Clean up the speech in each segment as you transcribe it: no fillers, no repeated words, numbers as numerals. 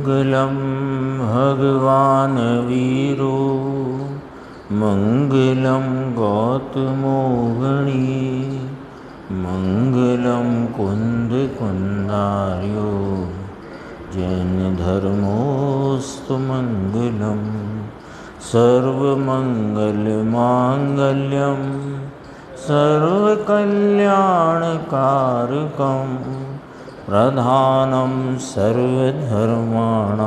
मंगलम भगवान वीरो मंगलम गौतमोगणी मंगलम कुंद कुंदार्यो जैन धर्मोस्तु मंगलम सर्वमंगलमांगल्यम सर्वकल्याणकारकम प्रधानं सर्वधर्माणां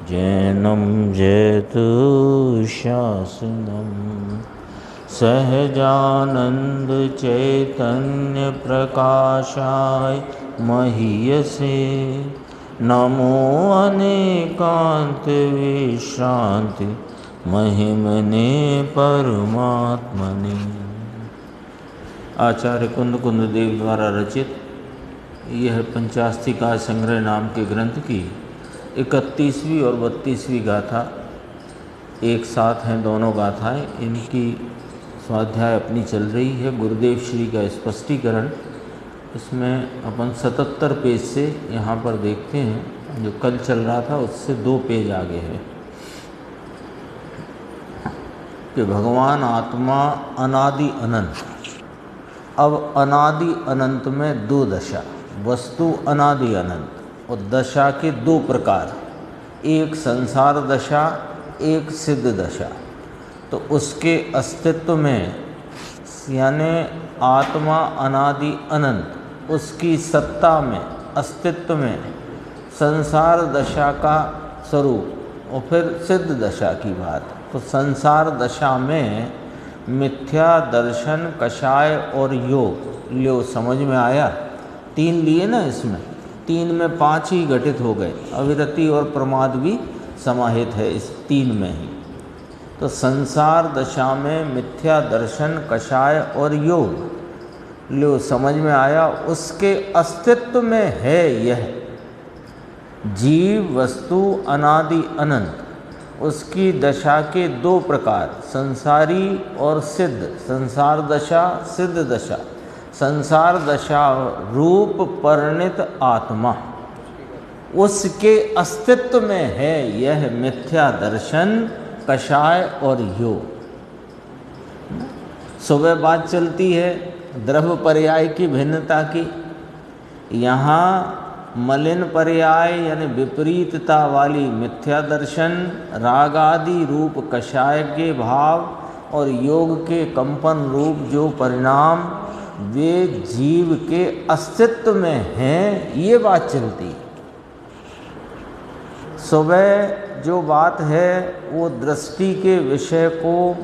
जैनं जयतु शासनं सहजानंद चैतन्य प्रकाशाय महीयसे नमो अनेकांत विश्रांति महिमने परमात्मने। आचार्य कुंद देव द्वारा रचित यह पंचास्तिका संग्रह नाम के ग्रंथ की 31वीं और 32वीं गाथा एक साथ हैं। दोनों गाथाएं इनकी स्वाध्याय अपनी चल रही है। गुरुदेव श्री का स्पष्टीकरण इसमें अपन 77 पेज से यहाँ पर देखते हैं। जो कल चल रहा था उससे 2 पेज आगे है कि भगवान आत्मा अनादि अनंत। अब अनादि अनंत में 2 दशा, वस्तु अनादि अनंत और दशा के 2 प्रकार, एक संसार दशा एक सिद्ध दशा। तो उसके अस्तित्व में यानी आत्मा अनादि अनंत उसकी सत्ता में अस्तित्व में संसार दशा का स्वरूप और फिर सिद्ध दशा की बात। तो संसार दशा में मिथ्या दर्शन कषाय और योग लो समझ में आया। 3 लिए ना, इसमें 3 में 5 ही घटित हो गए। अविरति और प्रमाद भी समाहित है इस 3 में ही। तो संसार दशा में मिथ्या दर्शन कषाय और योग लो समझ में आया। उसके अस्तित्व में है यह जीव वस्तु अनादि अनंत। उसकी दशा के 2 प्रकार, संसारी और सिद्ध। संसार दशा सिद्ध दशा। संसार दशा रूप परिणित आत्मा, उसके अस्तित्व में है यह मिथ्या दर्शन कषाय और योग। सुबह बात चलती है द्रव्य पर्याय की भिन्नता की। यहाँ मलिन पर्याय यानी विपरीतता वाली मिथ्या दर्शन, राग आदि रूप कषाय के भाव और योग के कंपन रूप जो परिणाम वे जीव के अस्तित्व में हैं, ये बात चलती। सुबह जो बात है वो दृष्टि के विषय को,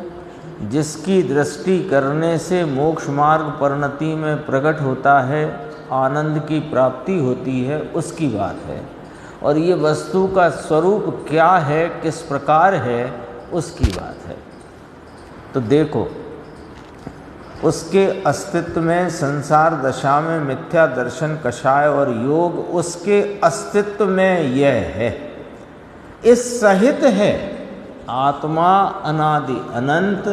जिसकी दृष्टि करने से मोक्ष मार्ग परिणति में प्रकट होता है, आनंद की प्राप्ति होती है, उसकी बात है। और ये वस्तु का स्वरूप क्या है, किस प्रकार है, उसकी बात है। तो देखो, उसके अस्तित्व में संसार दशा में मिथ्या दर्शन कषाय और योग उसके अस्तित्व में यह है, इस सहित है। आत्मा अनादि अनंत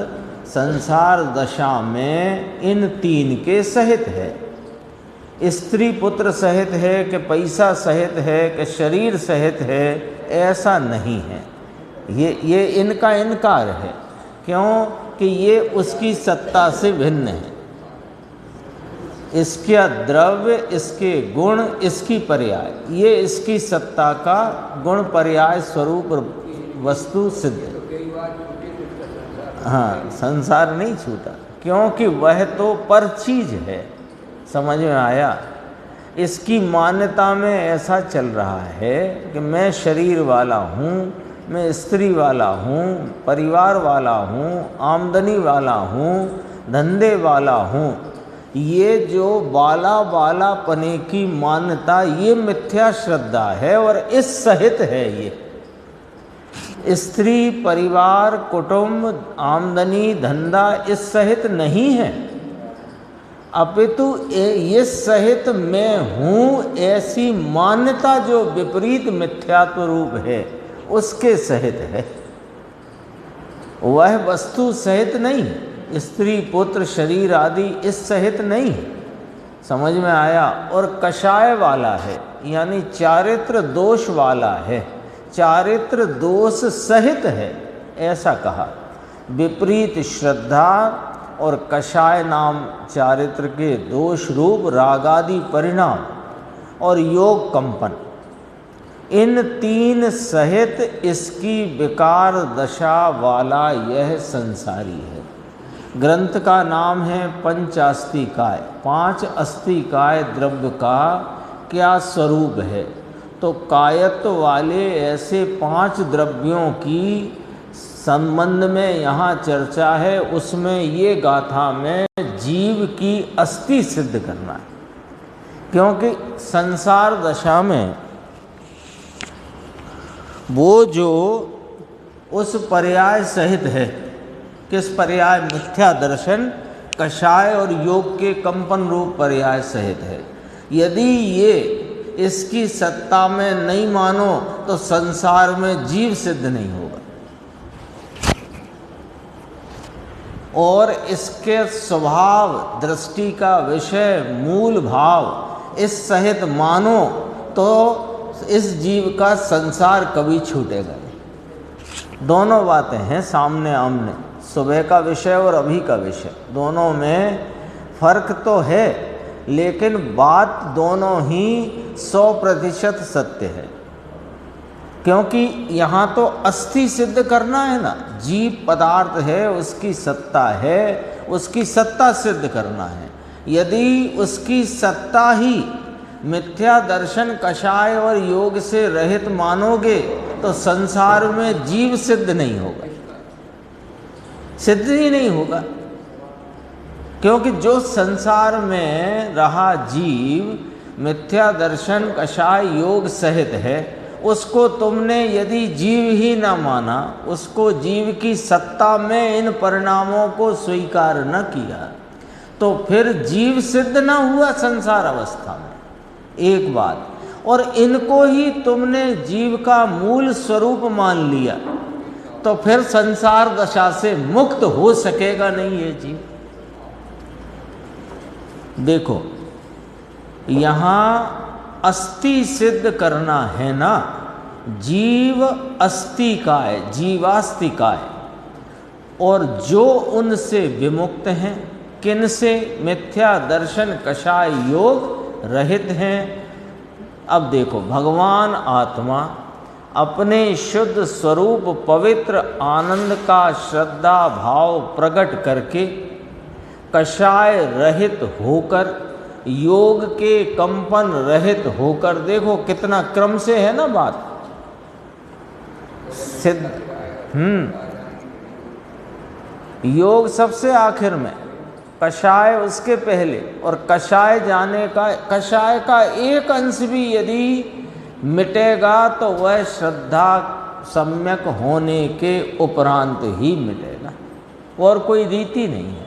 संसार दशा में इन 3 के सहित है। स्त्री पुत्र सहित है कि पैसा सहित है कि शरीर सहित है, ऐसा नहीं है। ये इनका इनकार है। क्यों कि ये उसकी सत्ता से भिन्न है। इसका द्रव्य, इसके गुण, इसकी पर्याय, ये इसकी सत्ता का गुण पर्याय स्वरूप वस्तु सिद्ध है। हाँ, संसार नहीं छूटा क्योंकि वह तो पर चीज है। समझ में आया। इसकी मान्यता में ऐसा चल रहा है कि मैं शरीर वाला हूँ, मैं स्त्री वाला हूँ, परिवार वाला हूँ, आमदनी वाला हूँ, धंधे वाला हूँ। ये जो बाला पने की मान्यता, ये मिथ्या श्रद्धा है और इस सहित है। ये स्त्री परिवार कुटुंब आमदनी धंधा इस सहित नहीं है, अपितु ये सहित मैं हूँ ऐसी मान्यता जो विपरीत मिथ्यात्व रूप है उसके सहित है। वह वस्तु सहित नहीं, स्त्री पुत्र शरीर आदि इस सहित नहीं। समझ में आया। और कषाय वाला है, यानी चारित्र दोष वाला है, चारित्र दोष सहित है, ऐसा कहा। विपरीत श्रद्धा और कषाय नाम चारित्र के दोष रूप रागादि परिणाम और योग कंपन, इन तीन सहित इसकी विकार दशा वाला यह संसारी है। ग्रंथ का नाम है पंचास्तिकाय। 5 अस्तिकाय द्रव्य का क्या स्वरूप है? तो कायत्व वाले ऐसे 5 द्रव्यों की संबंध में यहाँ चर्चा है। उसमें ये गाथा में जीव की अस्थि सिद्ध करना है, क्योंकि संसार दशा में वो जो उस पर्याय सहित है, किस पर्याय? मिथ्या दर्शन, कषाय और योग के कंपन रूप पर्याय सहित है। यदि ये इसकी सत्ता में नहीं मानो तो संसार में जीव सिद्ध नहीं होगा, और इसके स्वभाव, दृष्टि का विषय, मूल भाव इस सहित मानो तो इस जीव का संसार कभी छूटेगा नहीं। दोनों बातें हैं सामने आमने, सुबह का विषय और अभी का विषय, दोनों में फर्क तो है, लेकिन बात दोनों ही 100% सत्य है। क्योंकि यहाँ तो अस्थि सिद्ध करना है ना, जीव पदार्थ है, उसकी सत्ता है, उसकी सत्ता सिद्ध करना है। यदि उसकी सत्ता ही मिथ्या दर्शन, कषाय और योग से रहित मानोगे तो संसार में जीव सिद्ध नहीं होगा, सिद्ध ही नहीं होगा। क्योंकि जो संसार में रहा जीव मिथ्या दर्शन, कषाय, योग सहित है, उसको तुमने यदि जीव ही न माना, उसको जीव की सत्ता में इन परिणामों को स्वीकार न किया, तो फिर जीव सिद्ध न हुआ संसार अवस्था में, एक बात। और इनको ही तुमने जीव का मूल स्वरूप मान लिया, तो फिर संसार दशा से मुक्त हो सकेगा नहीं ये जीव। देखो, यहाँ अस्थि सिद्ध करना है ना, जीव अस्तिकाय, जीवास्तिकाय, और जो उनसे विमुक्त हैं, किन से? मिथ्या दर्शन, कषाय, योग रहित हैं। अब देखो, भगवान आत्मा अपने शुद्ध स्वरूप पवित्र आनंद का श्रद्धा भाव प्रकट करके कषाय रहित होकर, योग के कंपन रहित होकर, देखो कितना क्रम से है ना बात सिद्ध। योग सबसे आखिर में, कषाय उसके पहले, और कषाय जाने का, कषाय का एक अंश भी यदि मिटेगा तो वह श्रद्धा सम्यक होने के उपरांत ही मिटेगा, और कोई रीति नहीं है।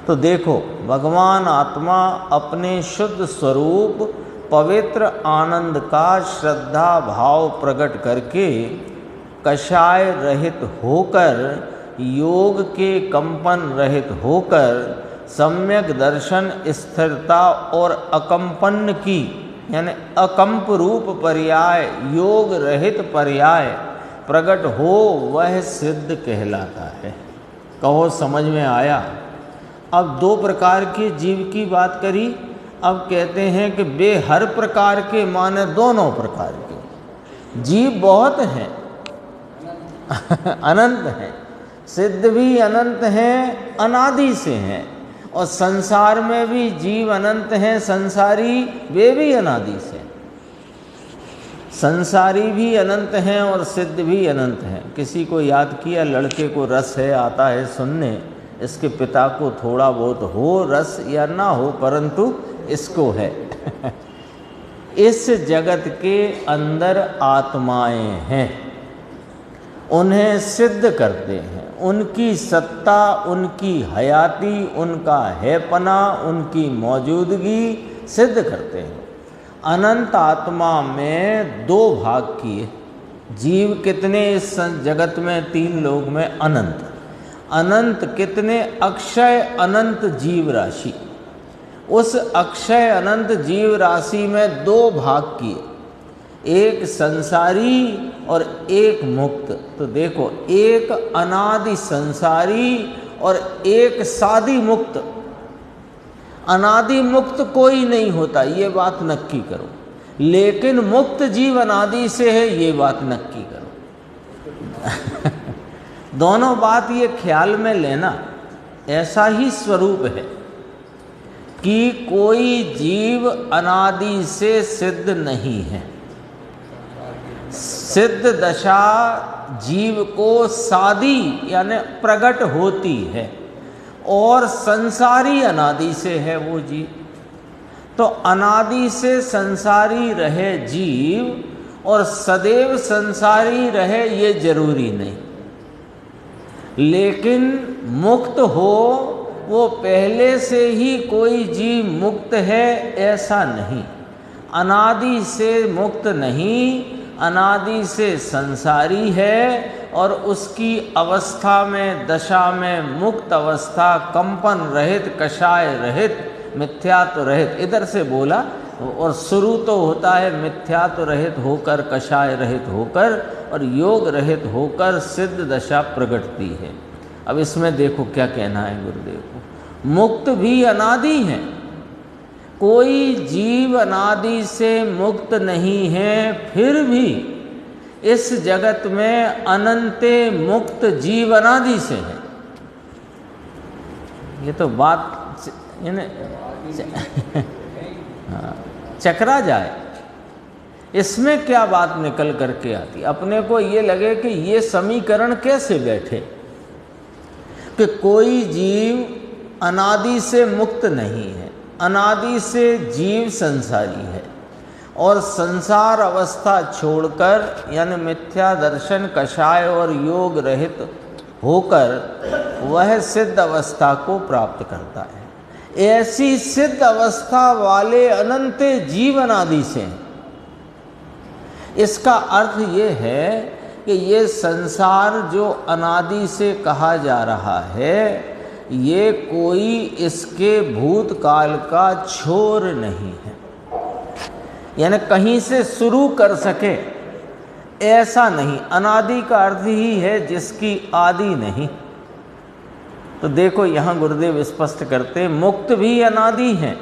तो देखो, भगवान आत्मा अपने शुद्ध स्वरूप पवित्र आनंद का श्रद्धा भाव प्रकट करके कषाय रहित होकर, योग के कंपन रहित होकर, सम्यक दर्शन, स्थिरता और अकंपन की, यानी अकंप रूप पर्याय, योग रहित पर्याय प्रकट हो, वह सिद्ध कहलाता है। कहो समझ में आया? अब 2 प्रकार के जीव की बात करी, अब कहते हैं कि वे हर प्रकार के माने दोनों प्रकार के जीव बहुत हैं अनंत हैं, सिद्ध भी अनंत हैं, अनादि से हैं, और संसार में भी जीव अनंत हैं, संसारी वे भी अनादि से। संसारी भी अनंत हैं और सिद्ध भी अनंत हैं। किसी को याद किया, लड़के को रस है, आता है सुनने, इसके पिता को थोड़ा बहुत हो रस या ना हो, परंतु इसको है इस जगत के अंदर आत्माएं हैं, उन्हें सिद्ध करते हैं, उनकी सत्ता, उनकी हयाती, उनका हैपना, उनकी मौजूदगी सिद्ध करते हैं। अनंत आत्मा में 2 भाग किए। जीव कितने इस जगत में, 3 लोक में अनंत। अनंत कितने? अक्षय अनंत जीव राशि। उस अक्षय अनंत जीव राशि में दो भाग किए, एक संसारी और एक मुक्त। तो देखो, एक अनादि संसारी और एक सादि मुक्त। अनादि मुक्त कोई नहीं होता, ये बात नक्की करो, लेकिन मुक्त जीव अनादि से है, ये बात नक्की करो। दोनों बात ये ख्याल में लेना। ऐसा ही स्वरूप है कि कोई जीव अनादि से सिद्ध नहीं है। सिद्ध दशा जीव को सादी यानी प्रकट होती है, और संसारी अनादि से है वो जीव। तो अनादि से संसारी रहे जीव और सदैव संसारी रहे ये जरूरी नहीं, लेकिन मुक्त हो वो पहले से ही कोई जीव मुक्त है ऐसा नहीं। अनादि से मुक्त नहीं, अनादि से संसारी है, और उसकी अवस्था में, दशा में, मुक्त अवस्था, कंपन रहित, कषाय रहित, मिथ्यात्व रहित, इधर से बोला, और शुरू तो होता है मिथ्यात्व रहित होकर, कषाय रहित होकर और योग रहित होकर सिद्ध दशा प्रगटती है। अब इसमें देखो क्या कहना है गुरुदेव को। मुक्त भी अनादि है, कोई जीव अनादि से मुक्त नहीं है, फिर भी इस जगत में अनंते मुक्त जीव अनादि से है। ये तो बात चकरा जाए, इसमें क्या बात निकल करके आती। अपने को ये लगे कि ये समीकरण कैसे बैठे कि कोई जीव अनादि से मुक्त नहीं है, अनादि से जीव संसारी है, और संसार अवस्था छोड़कर यानी मिथ्या दर्शन, कषाय और योग रहित होकर वह सिद्ध अवस्था को प्राप्त करता है। ऐसी सिद्ध अवस्था वाले अनंत जीव अनादि से हैं। इसका अर्थ ये है कि ये संसार जो अनादि से कहा जा रहा है, ये कोई इसके भूतकाल का छोर नहीं है, यानी कहीं से शुरू कर सके ऐसा नहीं। अनादि का अर्थ ही है जिसकी आदि नहीं। तो देखो यहाँ गुरुदेव स्पष्ट करते, मुक्त भी अनादि हैं,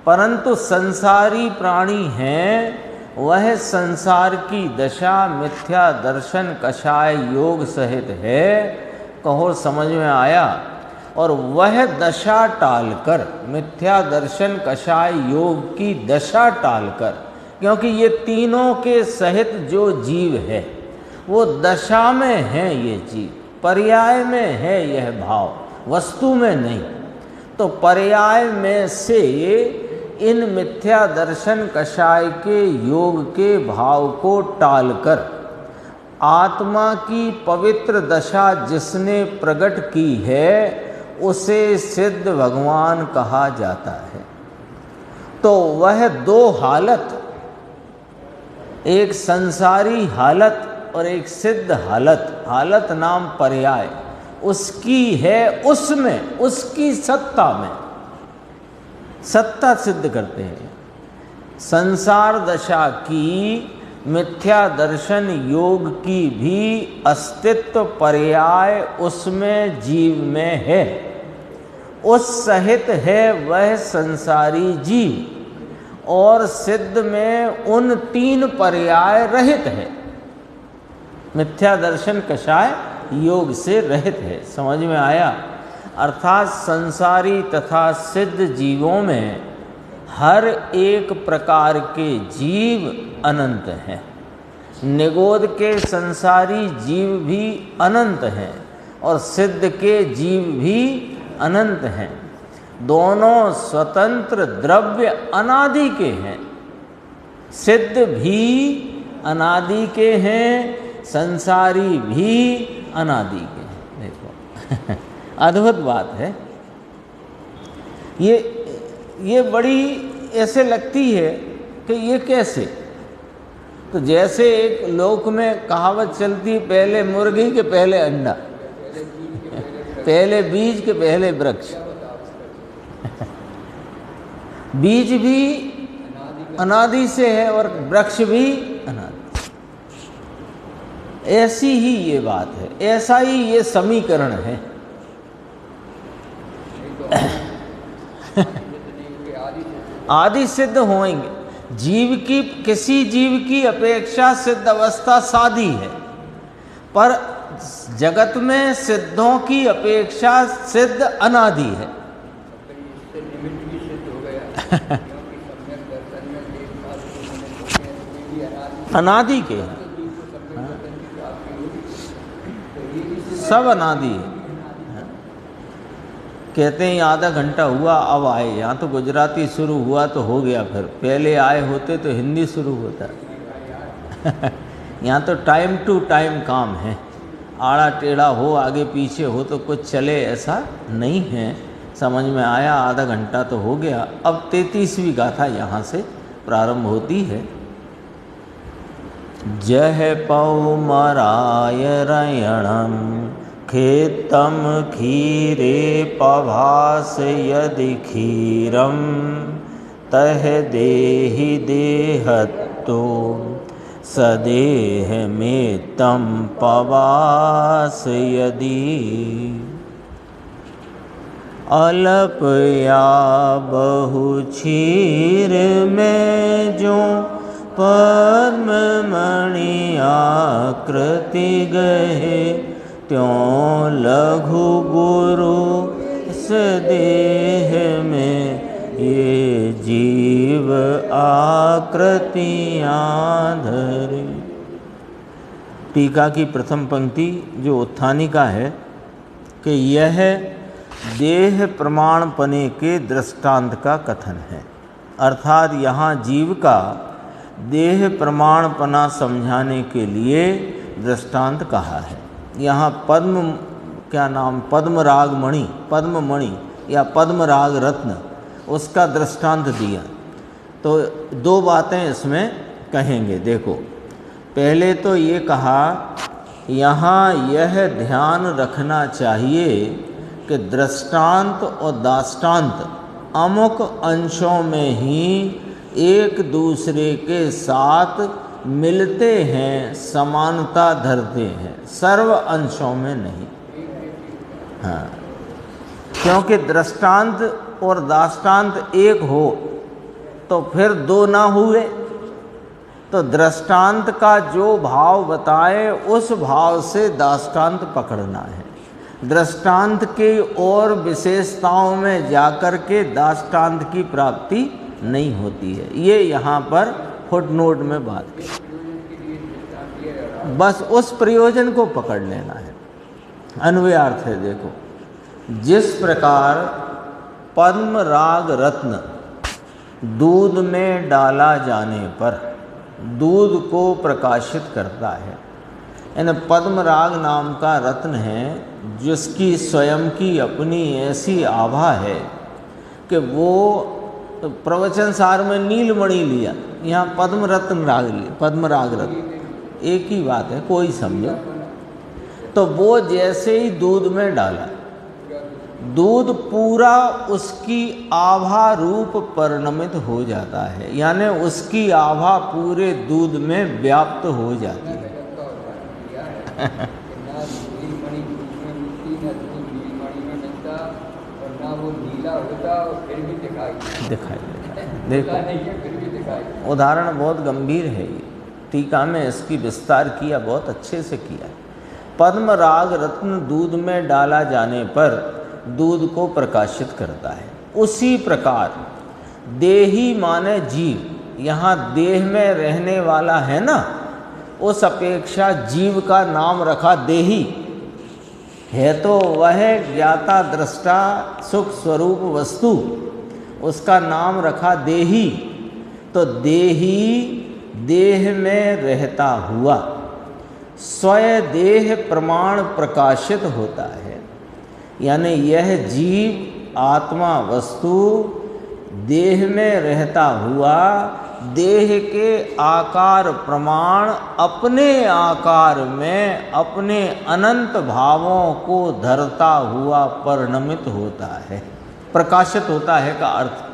परंतु संसारी प्राणी हैं, वह संसार की दशा मिथ्या दर्शन, कषाय, योग सहित है। कहो समझ में आया? और वह दशा टालकर, मिथ्या दर्शन, कषाय, योग की दशा टालकर, क्योंकि ये तीनों के सहित जो जीव है वो दशा में है, ये जीव पर्याय में है, यह भाव वस्तु में नहीं। तो पर्याय में से इन मिथ्या दर्शन, कषाय के, योग के भाव को टालकर आत्मा की पवित्र दशा जिसने प्रकट की है उसे सिद्ध भगवान कहा जाता है। तो वह दो हालत, एक संसारी हालत और एक सिद्ध हालत, हालत नाम पर्याय उसकी है, उसमें उसकी सत्ता में सत्ता सिद्ध करते हैं। संसार दशा की, मिथ्या दर्शन, योग की भी अस्तित्व पर्याय उसमें जीव में है, उस सहित है वह संसारी जीव, और सिद्ध में उन तीन पर्याय रहित है, मिथ्या दर्शन, कषाय, योग से रहित है। समझ में आया? अर्थात संसारी तथा सिद्ध जीवों में हर एक प्रकार के जीव अनंत हैं। निगोद के संसारी जीव भी अनंत हैं और सिद्ध के जीव भी अनंत हैं। दोनों स्वतंत्र द्रव्य अनादि के हैं, सिद्ध भी अनादि के हैं, संसारी भी अनादि के हैं। देखो अद्भुत बात है ये बड़ी ऐसे लगती है कि ये कैसे। तो जैसे एक लोक में कहावत चलती, पहले मुर्गी के पहले अंडा, पहले बीज के पहले वृक्ष। बीज भी अनादि से है और वृक्ष भी अनादि। ऐसी ही ये बात है, ऐसा ही ये समीकरण है। आदि सिद्ध होंगे। जीव की, किसी जीव की अपेक्षा सिद्ध अवस्था सादी है, पर जगत में सिद्धों की अपेक्षा सिद्ध अनादि है। अनादि के हैं, सब अनादि है। कहते हैं आधा घंटा हुआ अब आए, यहाँ तो गुजराती शुरू हुआ तो हो गया, फिर पहले आए होते तो हिंदी शुरू होता। यहाँ तो टाइम टू टाइम काम है, आड़ा टेढ़ा हो आगे पीछे हो तो कुछ चले ऐसा नहीं है। समझ में आया, आधा घंटा तो हो गया। अब 33वीं गाथा यहाँ से प्रारंभ होती है। जह पौमराय रयणम खेतम खीरे पभास यदि खीरम तह देहि देहत्तो सदेह में तम पवास यदि अल्प या बहु क्षीर में जो पद्म मणि आकृति गहे त्यों लघु गुरु इस देह में ये जीव आकृतियाँ धरे। टीका की प्रथम पंक्ति जो उत्थानिका है कि यह देह प्रमाणपने के दृष्टांत का कथन है, अर्थात यहाँ जीव का देह प्रमाणपना समझाने के लिए दृष्टांत कहा है। यहाँ पद्म क्या नाम, पद्मराग मणि, पद्ममणि या पद्मराग रत्न, उसका दृष्टांत दिया। तो दो बातें इसमें कहेंगे। देखो, पहले तो ये कहा यहाँ यह ध्यान रखना चाहिए कि दृष्टांत और दाष्टांत अमुक अंशों में ही एक दूसरे के साथ मिलते हैं, समानता धरते हैं, सर्व अंशों में नहीं। हाँ, क्योंकि दृष्टांत और दाष्टांत एक हो तो फिर दो ना हुए। तो दृष्टांत का जो भाव बताए उस भाव से दाष्टांत पकड़ना है। दृष्टांत के और विशेषताओं में जाकर के दाष्टांत की प्राप्ति नहीं होती है। ये यहाँ पर फुटनोट में बात की, बस उस प्रयोजन को पकड़ लेना है। अन्वयार्थ है। देखो, जिस प्रकार पद्मराग रत्न दूध में डाला जाने पर दूध को प्रकाशित करता है, यानी पद्मराग नाम का रत्न है जिसकी स्वयं की अपनी ऐसी आभा है कि वो प्रवचन सार में नीलमणि लिया, यहाँ पद्म रत्न राग लिया, पद्मराग रत्न एक ही बात है, कोई समझो। तो वो जैसे ही दूध में डाला, दूध पूरा उसकी आभा रूप परिणमित हो जाता है, यानी उसकी आभा पूरे दूध में व्याप्त हो जाती है। दिखाई देखो, उदाहरण बहुत गंभीर है ये। टीका में इसकी विस्तार किया, बहुत अच्छे से किया। पद्मराग रत्न दूध में डाला जाने पर दूध को प्रकाशित करता है। उसी प्रकार देही माने जीव, यहाँ देह में रहने वाला है ना, उस अपेक्षा जीव का नाम रखा देही है। तो वह ज्ञाता दृष्टा सुख स्वरूप वस्तु, उसका नाम रखा देही। तो देही देह में रहता हुआ स्वयं देह प्रमाण प्रकाशित होता है, यानी यह जीव आत्मा वस्तु देह में रहता हुआ देह के आकार प्रमाण अपने आकार में अपने अनंत भावों को धरता हुआ परिणमित होता है, प्रकाशित होता है का अर्थ।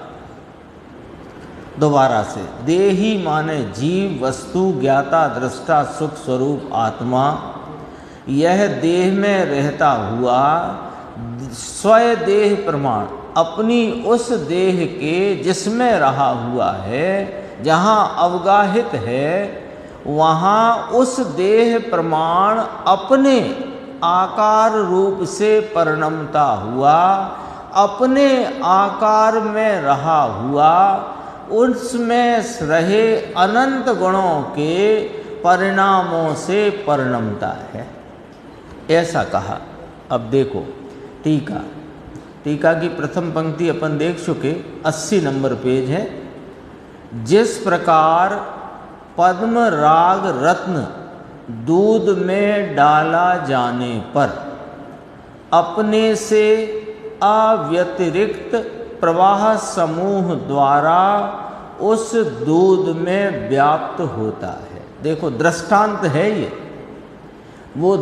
दोबारा से, देही माने जीव, वस्तु, ज्ञाता, दृष्टा, सुख स्वरूप आत्मा। यह देह में रहता हुआ स्वय देह प्रमाण अपनी उस देह के जिसमें रहा हुआ है, जहाँ अवगाहित है वहाँ उस देह प्रमाण अपने आकार रूप से परिणमता हुआ, अपने आकार में रहा हुआ, उसमें रहे अनंत गुणों के परिणामों से परिणमता है, ऐसा कहा। अब देखो टीका, टीका की प्रथम पंक्ति अपन देख चुके, 80 नंबर पेज है। जिस प्रकार पद्म राग रत्न दूध में डाला जाने पर अपने से अव्यतिरिक्त प्रवाह समूह द्वारा उस दूध में व्याप्त होता है। देखो दृष्टांत है ये, वो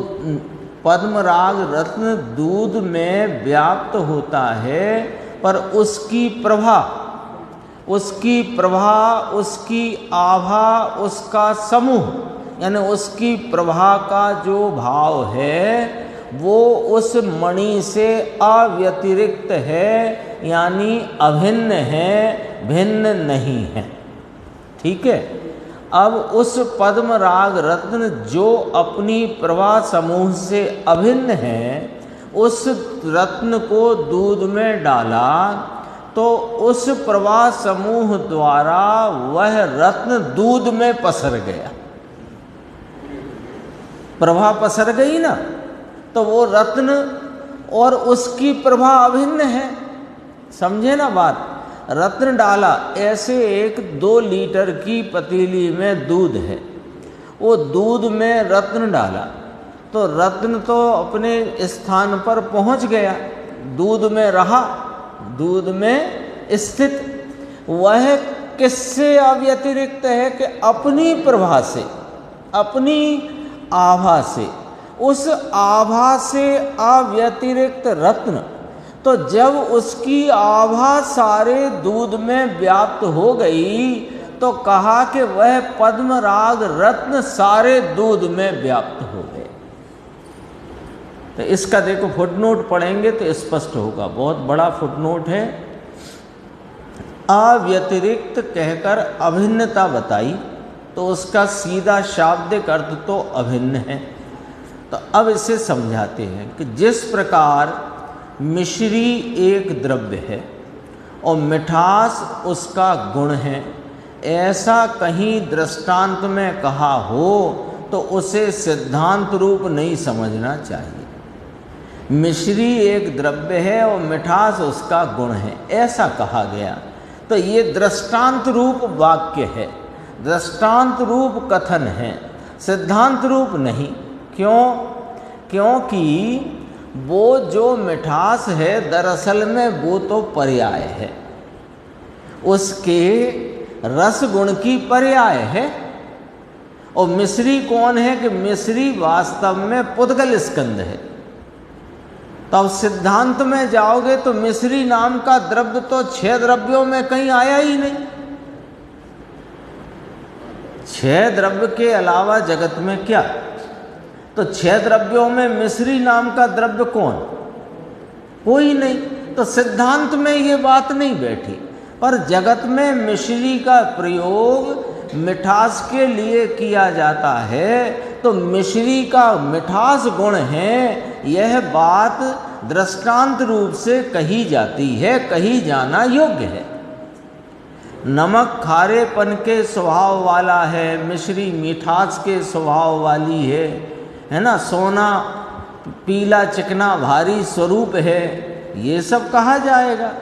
पद्म राग रत्न दूध में व्याप्त होता है, पर उसकी प्रभा, उसकी आभा, उसका समूह, यानी उसकी प्रभा का जो भाव है वो उस मणि से अव्यतिरिक्त है, यानी अभिन्न है, भिन्न नहीं है। ठीक है। अब उस पद्म राग रत्न जो अपनी प्रभा समूह से अभिन्न है, उस रत्न को दूध में डाला तो उस प्रवाह समूह द्वारा वह रत्न दूध में पसर गया। प्रभा पसर गई ना, तो वो रत्न और उसकी प्रभा अभिन्न है। समझे ना बात। रत्न डाला, ऐसे एक 2 लीटर की पतीली में दूध है, वो दूध में रत्न डाला तो रत्न तो अपने स्थान पर पहुंच गया, दूध में रहा, दूध में स्थित। वह किससे अव्यतिरिक्त है कि अपनी प्रभा से, अपनी आभा से, उस आभा से अव्यतिरिक्त रत्न। तो जब उसकी आभा सारे दूध में व्याप्त हो गई तो कहा कि वह पद्म राग रत्न सारे दूध में व्याप्त हो गए। तो इसका देखो फुटनोट पढ़ेंगे तो स्पष्ट होगा, बहुत बड़ा फुटनोट है। अव्यतिरिक्त कहकर अभिन्नता बताई तो उसका सीधा शाब्दिक अर्थ तो अभिन्न है। तो अब इसे समझाते हैं कि जिस प्रकार मिश्री एक द्रव्य है और मिठास उसका गुण है, ऐसा कहीं दृष्टांत में कहा हो तो उसे सिद्धांत रूप नहीं समझना चाहिए। मिश्री एक द्रव्य है और मिठास उसका गुण है, ऐसा कहा गया तो ये दृष्टांत रूप वाक्य है, दृष्टांत रूप कथन है, सिद्धांत रूप नहीं। क्यों? क्योंकि वो जो मिठास है दरअसल में वो तो पर्याय है, उसके रस गुण की पर्याय है। और मिश्री कौन है कि मिश्री वास्तव में पुद्गल स्कंद है। तब सिद्धांत में जाओगे तो मिश्री नाम का द्रव्य तो 6 द्रव्यों में कहीं आया ही नहीं। 6 द्रव्य के अलावा जगत में क्या? तो 6 द्रव्यों में मिश्री नाम का द्रव्य कौन? कोई नहीं। तो सिद्धांत में ये बात नहीं बैठी, पर जगत में मिश्री का प्रयोग मिठास के लिए किया जाता है। तो मिश्री का मिठास गुण है, यह बात दृष्टांत रूप से कही जाती है, कही जाना योग्य है। नमक खारेपन के स्वभाव वाला है, मिश्री मिठास के स्वभाव वाली है ना। सोना पीला चिकना भारी स्वरूप है, ये सब कहा जाएगा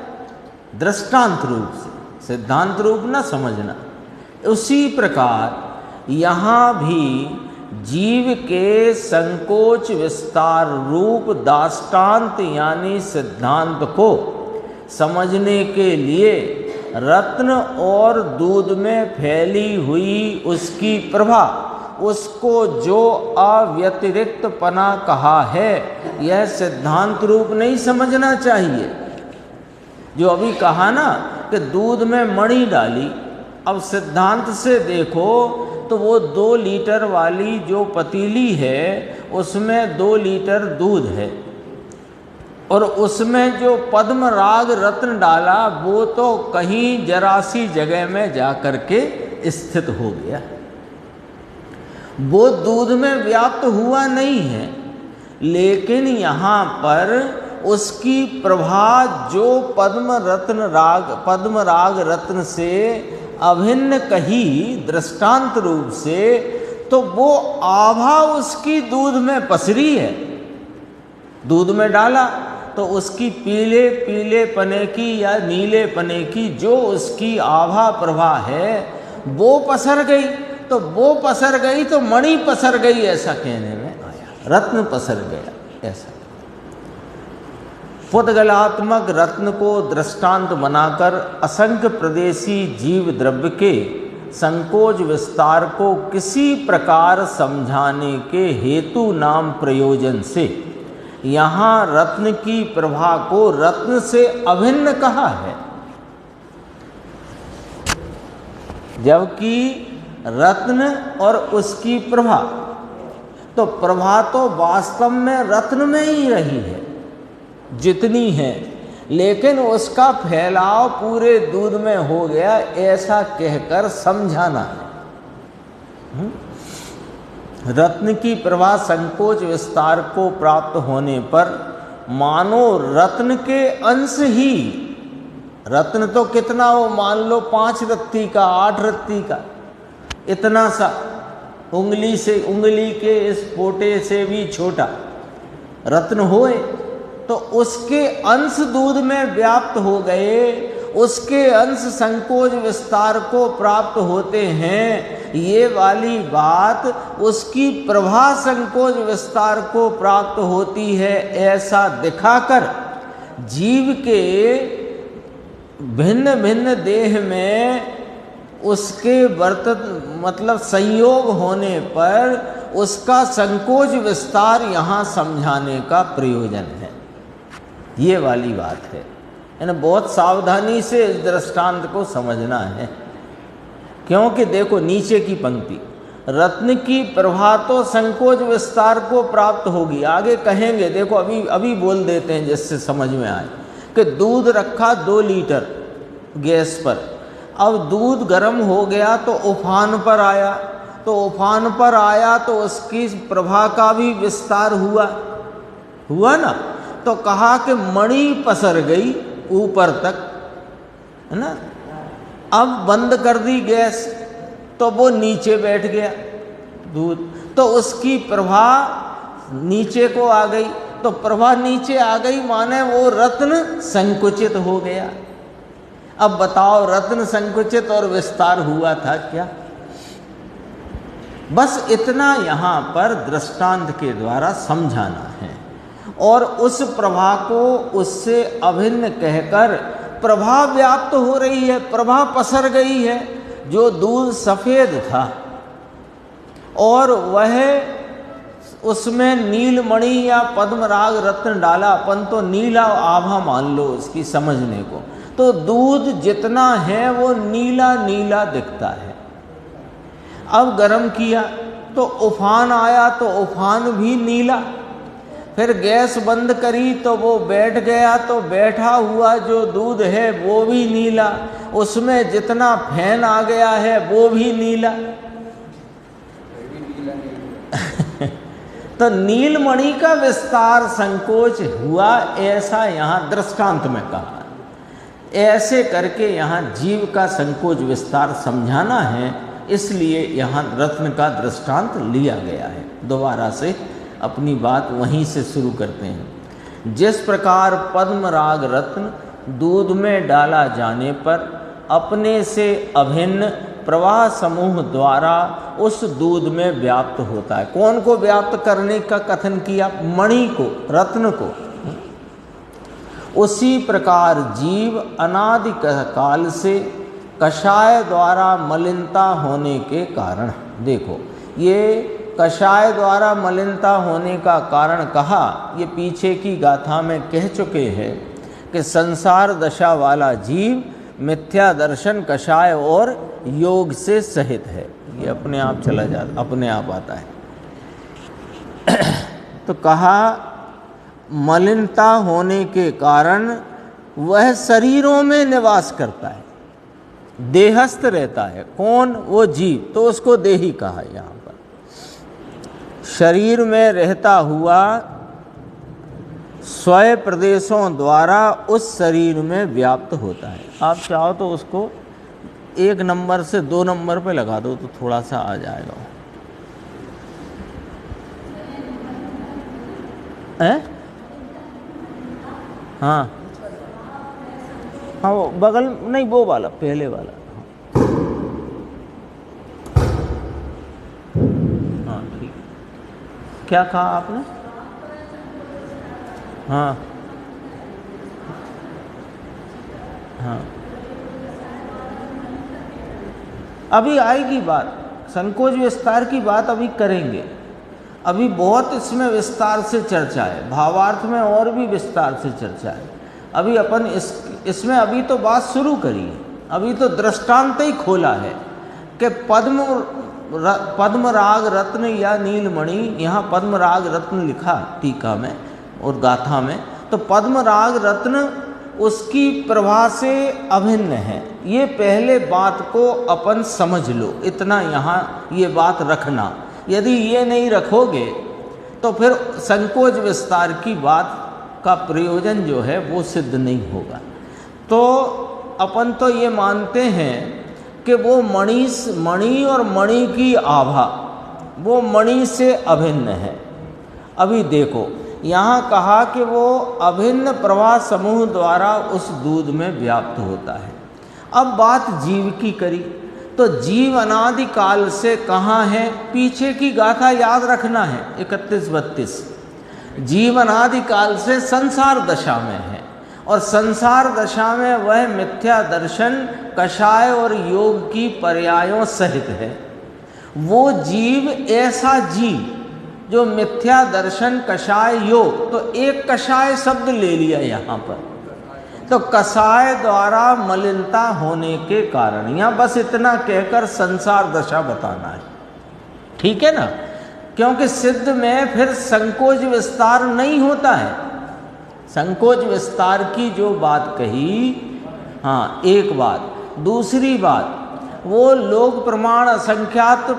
दृष्टांत रूप से, सिद्धांत रूप न समझना। उसी प्रकार यहाँ भी जीव के संकोच विस्तार रूप दाष्टान्त यानी सिद्धांत को समझने के लिए रत्न और दूध में फैली हुई उसकी प्रभा, उसको जो अव्यतिरिक्त पना कहा है, यह सिद्धांत रूप नहीं समझना चाहिए। जो अभी कहा ना कि दूध में मणि डाली अब सिद्धांत से देखो तो वो 2 लीटर वाली जो पतीली है उसमें 2 लीटर दूध है, और उसमें जो पद्म राग रत्न डाला वो तो कहीं जरा सी जगह में जा कर के स्थित हो गया, वो दूध में व्याप्त हुआ नहीं है। लेकिन यहाँ पर उसकी प्रभा जो पद्म राग रत्न से अभिन्न कही दृष्टांत रूप से, तो वो आभा उसकी दूध में पसरी है। दूध में डाला तो उसकी पीले पीले पने की या नीले पने की जो उसकी आभा प्रभा है वो पसर गई, तो वो पसर गई तो मणि पसर गई, ऐसा कहने में आया, रत्न पसर गया ऐसा। पुद्गलात्मक रत्न को दृष्टांत बनाकर असंख्य प्रदेशी जीव द्रव्य के संकोच विस्तार को किसी प्रकार समझाने के हेतु नाम प्रयोजन से यहाँ रत्न की प्रभा को रत्न से अभिन्न कहा है, जबकि रत्न और उसकी प्रभा, तो प्रभा तो वास्तव में रत्न में ही रही है जितनी है, लेकिन उसका फैलाव पूरे दूध में हो गया, ऐसा कहकर समझाना है। रत्न की प्रभा संकोच विस्तार को प्राप्त होने पर मानो रत्न के अंश ही, रत्न तो कितना हो, मान लो 5 रत्ती का 8 रत्ती का, इतना सा उंगली के इस पोटे से भी छोटा रत्न होए, तो उसके अंश दूध में व्याप्त हो गए, उसके अंश संकोच विस्तार को प्राप्त होते हैं। ये वाली बात उसकी प्रभा संकोच विस्तार को प्राप्त होती है, ऐसा दिखाकर जीव के भिन्न भिन्न देह में उसके मतलब संयोग होने पर उसका संकोच विस्तार यहाँ समझाने का प्रयोजन है। ये वाली बात है, यानी बहुत सावधानी से इस दृष्टांत को समझना है, क्योंकि देखो नीचे की पंक्ति, रत्न की प्रभा तो संकोच विस्तार को प्राप्त होगी, आगे कहेंगे, देखो अभी बोल देते हैं जिससे समझ में आए कि दूध रखा 2 लीटर गैस पर, अब दूध गर्म हो गया तो उफान पर आया, तो उफान पर आया तो उसकी प्रभा का भी विस्तार हुआ ना, तो कहा कि मणि पसर गई ऊपर तक, है ना। अब बंद कर दी गैस तो वो नीचे बैठ गया दूध, तो उसकी प्रभा नीचे को आ गई, तो प्रभा नीचे आ गई माने वो रत्न संकुचित हो गया। अब बताओ रत्न संकुचित और विस्तार हुआ था क्या? बस इतना यहाँ पर दृष्टांत के द्वारा समझाना है, और उस प्रभा को उससे अभिन्न कहकर प्रभा व्याप्त हो रही है, प्रभा पसर गई है। जो दूध सफ़ेद था और वह उसमें नीलमणि या पद्मराग रत्न डाला, अपन तो नीला आभा मान लो उसकी समझने को, तो दूध जितना है वो नीला नीला दिखता है। अब गर्म किया तो उफान आया तो उफान भी नीला, फिर गैस बंद करी तो वो बैठ गया, तो बैठा हुआ जो दूध है वो भी नीला, उसमें जितना फैन आ गया है वो भी नीला तो नीलमणि का विस्तार संकोच हुआ, ऐसा यहाँ दृष्टांत में कहा। ऐसे करके यहाँ जीव का संकोच विस्तार समझाना है, इसलिए यहाँ रत्न का दृष्टांत लिया गया है। दोबारा से अपनी बात वहीं से शुरू करते हैं। जिस प्रकार पद्मराग रत्न दूध में डाला जाने पर अपने से अभिन्न प्रवाह समूह द्वारा उस दूध में व्याप्त होता है। कौन को व्याप्त करने का कथन किया? मणि को, रत्न को। उसी प्रकार जीव अनादि काल से कषाय द्वारा मलिनता होने के कारण, देखो ये कषाय द्वारा मलिनता होने का कारण कहा, ये पीछे की गाथा में कह चुके हैं कि संसार दशा वाला जीव मिथ्या दर्शन कषाय और योग से सहित है। ये अपने आप चला जाता, अपने आप आता है। तो कहा मलिनता होने के कारण वह शरीरों में निवास करता है, देहस्थ रहता है। कौन? वो जीव, तो उसको देही कहा। यहाँ पर शरीर में रहता हुआ स्वयं प्रदेशों द्वारा उस शरीर में व्याप्त होता है। आप चाहो तो उसको 1 नंबर से 2 नंबर पे लगा दो तो थोड़ा सा आ जाएगा। हाँ हाँ, वो बगल नहीं, वो वाला पहले वाला। हाँ ठीक। क्या कहा आपने? हाँ हाँ, अभी आएगी बात, संकोच विस्तार की बात अभी करेंगे। अभी बहुत इसमें विस्तार से चर्चा है, भावार्थ में और भी विस्तार से चर्चा है। अभी अपन इसमें अभी तो बात शुरू करी है, अभी तो दृष्टांत ही खोला है कि पद्मराग रत्न या नीलमणि, यहाँ पद्मराग रत्न लिखा टीका में और गाथा में, तो पद्मराग रत्न उसकी प्रभा से अभिन्न है। ये पहले बात को अपन समझ लो, इतना यहाँ ये बात रखना। यदि ये नहीं रखोगे तो फिर संकोच विस्तार की बात का प्रयोजन जो है वो सिद्ध नहीं होगा। तो अपन तो ये मानते हैं कि वो मणि और मणि की आभा वो मणि से अभिन्न है। अभी देखो यहाँ कहा कि वो अभिन्न प्रवाह समूह द्वारा उस दूध में व्याप्त होता है। अब बात जीव की करी तो जीव अनादि काल से कहाँ है? पीछे की गाथा याद रखना है, 31-32। जीव अनादि काल से संसार दशा में है और संसार दशा में वह मिथ्या दर्शन कषाय और योग की पर्यायों सहित है। वो जीव, ऐसा जीव जो मिथ्या दर्शन कषाय योग, तो एक कषाय शब्द ले लिया यहाँ पर, तो कषाय द्वारा मलिनता होने के कारण, यहाँ बस इतना कहकर संसार दशा बताना है, ठीक है ना? क्योंकि सिद्ध में फिर संकोच विस्तार नहीं होता है। संकोच विस्तार की जो बात कही, हाँ एक बात। दूसरी बात, वो लोक प्रमाण असंख्यात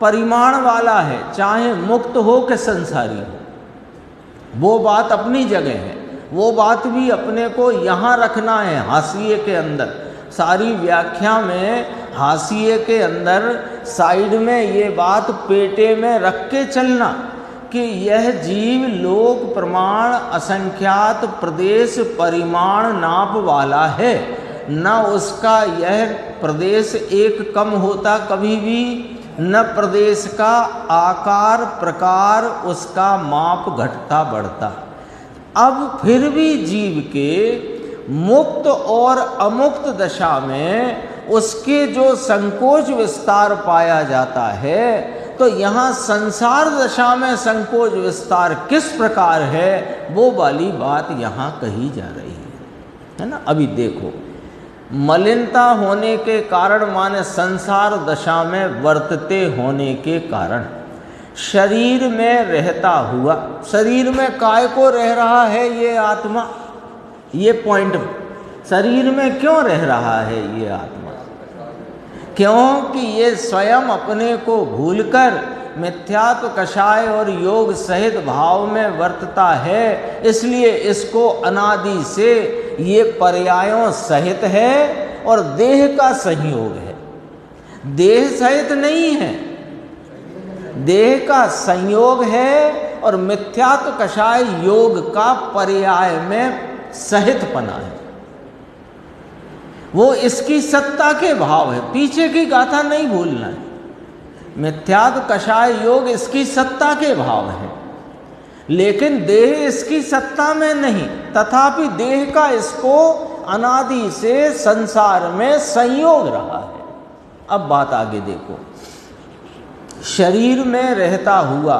परिमाण वाला है, चाहे मुक्त हो कि संसारी हो, वो बात अपनी जगह है। वो बात भी अपने को यहाँ रखना है हाशिए के अंदर। सारी व्याख्या में हाशिए के अंदर साइड में ये बात पेटे में रख के चलना कि यह जीव लोक प्रमाण असंख्यात प्रदेश परिमाण नाप वाला है, न उसका यह प्रदेश एक कम होता कभी भी, न प्रदेश का आकार प्रकार उसका माप घटता बढ़ता। अब फिर भी जीव के मुक्त और अमुक्त दशा में उसके जो संकोच विस्तार पाया जाता है, तो यहाँ संसार दशा में संकोच विस्तार किस प्रकार है वो वाली बात यहाँ कही जा रही है ना? अभी देखो, मलिनता होने के कारण माने संसार दशा में वर्तते होने के कारण शरीर में रहता हुआ, शरीर में काय को रह रहा है ये आत्मा? ये पॉइंट, शरीर में क्यों रह रहा है ये आत्मा? क्योंकि ये स्वयं अपने को भूलकर मिथ्यात्व कषाय और योग सहित भाव में वर्तता है, इसलिए इसको अनादि से ये पर्यायों सहित है और देह का संयोग है। देह सहित नहीं है, देह का संयोग है और मिथ्यात्व कषाय योग का पर्याय में सहितपना है। वो इसकी सत्ता के भाव है, पीछे की गाथा नहीं भूलना है। मिथ्यात्व कषाय योग इसकी सत्ता के भाव है, लेकिन देह इसकी सत्ता में नहीं, तथापि देह का इसको अनादि से संसार में संयोग रहा है। अब बात आगे देखो, शरीर में रहता हुआ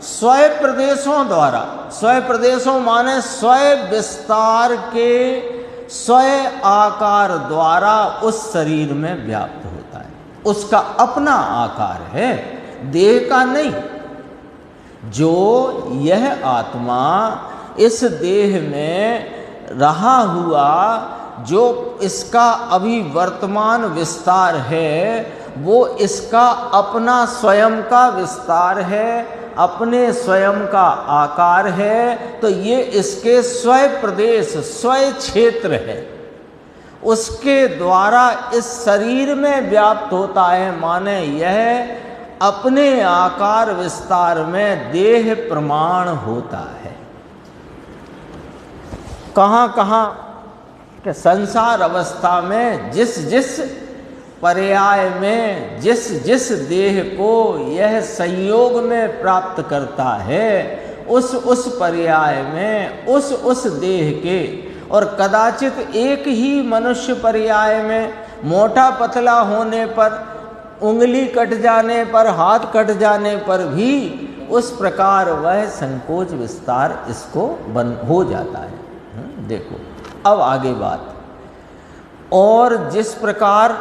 स्वयं प्रदेशों द्वारा, स्वयं प्रदेशों माने स्वयं विस्तार के स्वयं आकार द्वारा उस शरीर में व्याप्त होता है। उसका अपना आकार है, देह का नहीं। जो यह आत्मा इस देह में रहा हुआ, जो इसका अभी वर्तमान विस्तार है, वो इसका अपना स्वयं का विस्तार है, अपने स्वयं का आकार है। तो ये इसके स्वयं प्रदेश, स्वयं क्षेत्र है, उसके द्वारा इस शरीर में व्याप्त होता है। माने यह अपने आकार विस्तार में देह प्रमाण होता है। कहाँ कहाँ के संसार अवस्था में जिस जिस पर्याय में जिस जिस देह को यह संयोग में प्राप्त करता है, उस पर्याय में उस देह के, और कदाचित एक ही मनुष्य पर्याय में मोटा पतला होने पर, उंगली कट जाने पर, हाथ कट जाने पर भी उस प्रकार वह संकोच विस्तार इसको हो जाता है। देखो अब आगे बात। और जिस प्रकार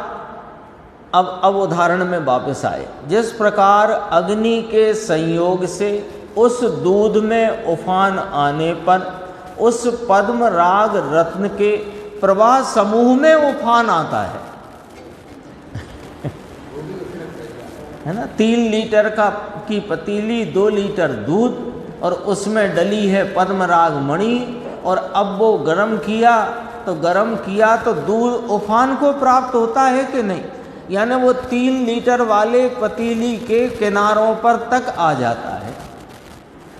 अब उदाहरण में वापस आए, जिस प्रकार अग्नि के संयोग से उस दूध में उफान आने पर उस पद्म राग रत्न के प्रवाह समूह में उफान आता है ना। 3 लीटर की पतीली, 2 लीटर दूध, और उसमें डली है पद्मराग मणि, और अब वो गर्म किया तो दूध उफान को प्राप्त होता है कि नहीं? यानी वो 3 लीटर वाले पतीली के किनारों पर तक आ जाता है।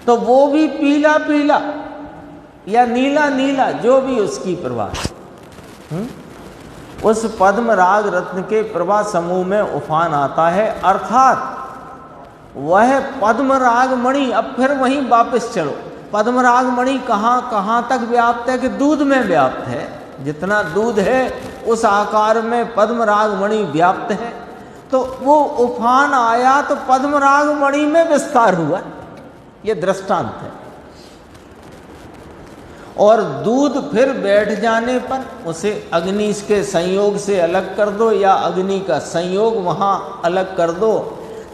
तो वो भी पीला पीला या नीला नीला, जो भी उसकी प्रवाह, उस पद्म राग रत्न के प्रवाह समूह में उफान आता है। अर्थात वह पद्म राग मणि, अब फिर वहीं वापस चलो, पद्म राग मणि कहाँ तक व्याप्त है? कि दूध में व्याप्त है। जितना दूध है उस आकार में पद्म राग मणि व्याप्त है। तो वो उफान आया तो पद्म राग मणि में विस्तार हुआ, ये दृष्टांत है। और दूध फिर बैठ जाने पर उसे अग्नि के संयोग से अलग कर दो, या अग्नि का संयोग वहाँ अलग कर दो,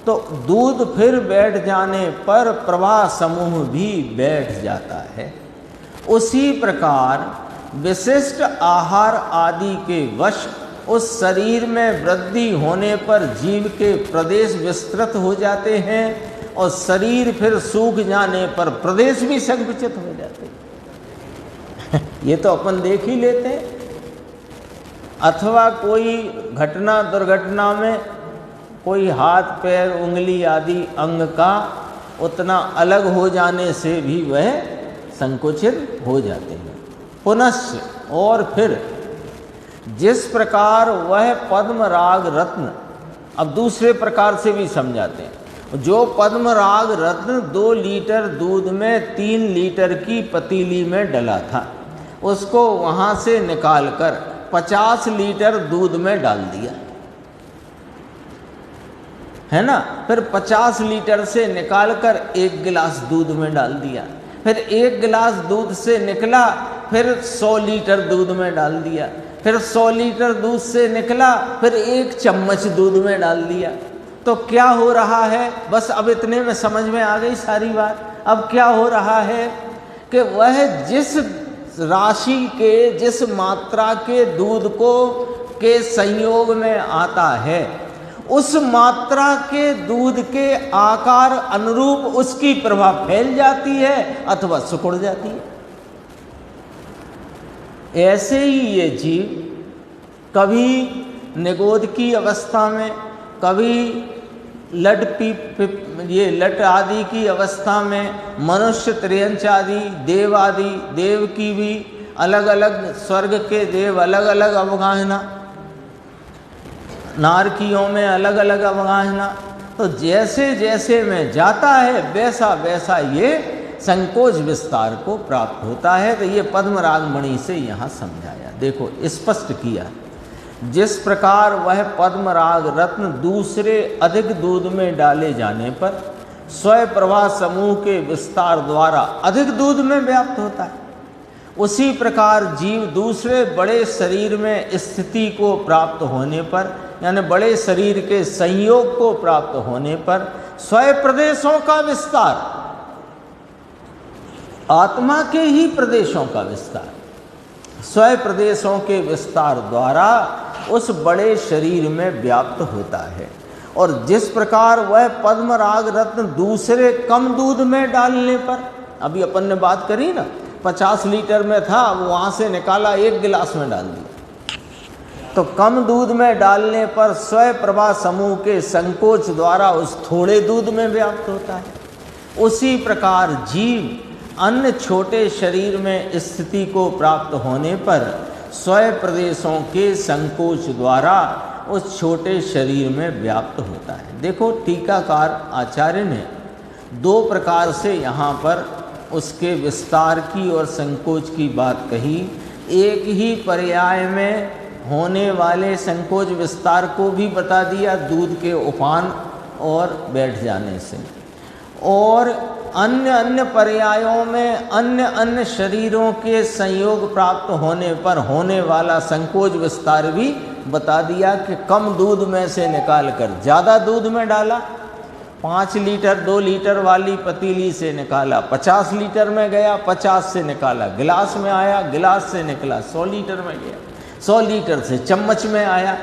तो दूध फिर बैठ जाने पर प्रवाह समूह भी बैठ जाता है। उसी प्रकार विशिष्ट आहार आदि के वश उस शरीर में वृद्धि होने पर जीव के प्रदेश विस्तृत हो जाते हैं, और शरीर फिर सूख जाने पर प्रदेश भी संकुचित हो जाते हैं। ये तो अपन देख ही लेते हैं। अथवा कोई घटना दुर्घटना में कोई हाथ पैर उंगली आदि अंग का उतना अलग हो जाने से भी वह संकुचित हो जाते हैं। पुनश्च और फिर जिस प्रकार वह पद्म राग रत्न, अब दूसरे प्रकार से भी समझाते हैं। जो पद्म राग रत्न 2 लीटर दूध में 3 लीटर की पतीली में डला था, उसको वहाँ से निकालकर 50 लीटर दूध में डाल दिया, है ना। फिर 50 लीटर से निकालकर 1 गिलास दूध में डाल दिया, फिर 1 गिलास दूध से निकला, फिर 100 लीटर दूध में डाल दिया, फिर 100 लीटर दूध से निकला, फिर 1 चम्मच दूध में डाल दिया। तो क्या हो रहा है? बस अब इतने में समझ में आ गई सारी बात। अब क्या हो रहा है कि वह जिस राशि के, जिस मात्रा के दूध को के संयोग में आता है, उस मात्रा के दूध के आकार अनुरूप उसकी प्रभा फैल जाती है अथवा सिकुड़ जाती है। ऐसे ही ये जीव कभी निगोद की अवस्था में, कभी लट आदि की अवस्था में, मनुष्य त्रियंच आदि देव की भी अलग अलग, स्वर्ग के देव अलग अलग अवगाहना, नारकियों में अलग अलग अवगाहना। तो जैसे जैसे में जाता है वैसा वैसा ये संकोच विस्तार को प्राप्त होता है। तो ये पद्म राग मणि से यहाँ समझाया, देखो स्पष्ट किया। जिस प्रकार वह पद्म राग रत्न दूसरे अधिक दूध में डाले जाने पर स्वयं प्रवाह समूह के विस्तार द्वारा अधिक दूध में व्याप्त होता है, उसी प्रकार जीव दूसरे बड़े शरीर में स्थिति को प्राप्त होने पर, यानी बड़े शरीर के संयोग को प्राप्त होने पर स्वयं प्रदेशों का विस्तार, आत्मा के ही प्रदेशों का विस्तार, स्वयं प्रदेशों के विस्तार द्वारा उस बड़े शरीर में व्याप्त होता है। और जिस प्रकार वह पद्मराग रत्न दूसरे कम दूध में डालने पर, अभी अपन ने बात करी ना, 50 लीटर में था, वो वहाँ से निकाला 1 गिलास में डाल दिया, तो कम दूध में डालने पर स्वयं प्रभा समूह के संकोच द्वारा उस थोड़े दूध में व्याप्त होता है। उसी प्रकार जीव अन्य छोटे शरीर में स्थिति को प्राप्त होने पर स्वयं प्रदेशों के संकोच द्वारा उस छोटे शरीर में व्याप्त होता है। देखो, टीकाकार आचार्य ने 2 प्रकार से यहाँ पर उसके विस्तार की और संकोच की बात कही। एक ही पर्याय में होने वाले संकोच विस्तार को भी बता दिया दूध के उफान और बैठ जाने से, और अन्य अन्य पर्यायों में अन्य अन्य शरीरों के संयोग प्राप्त होने पर होने वाला संकोच विस्तार भी बता दिया कि कम दूध में से निकाल कर ज़्यादा दूध में डाला, 5 लीटर 2 लीटर वाली पतीली से निकाला 50 लीटर में गया, 50 से निकाला गिलास में आया, गिलास से निकला 100 लीटर में गया, 100 लीटर से चम्मच में आया,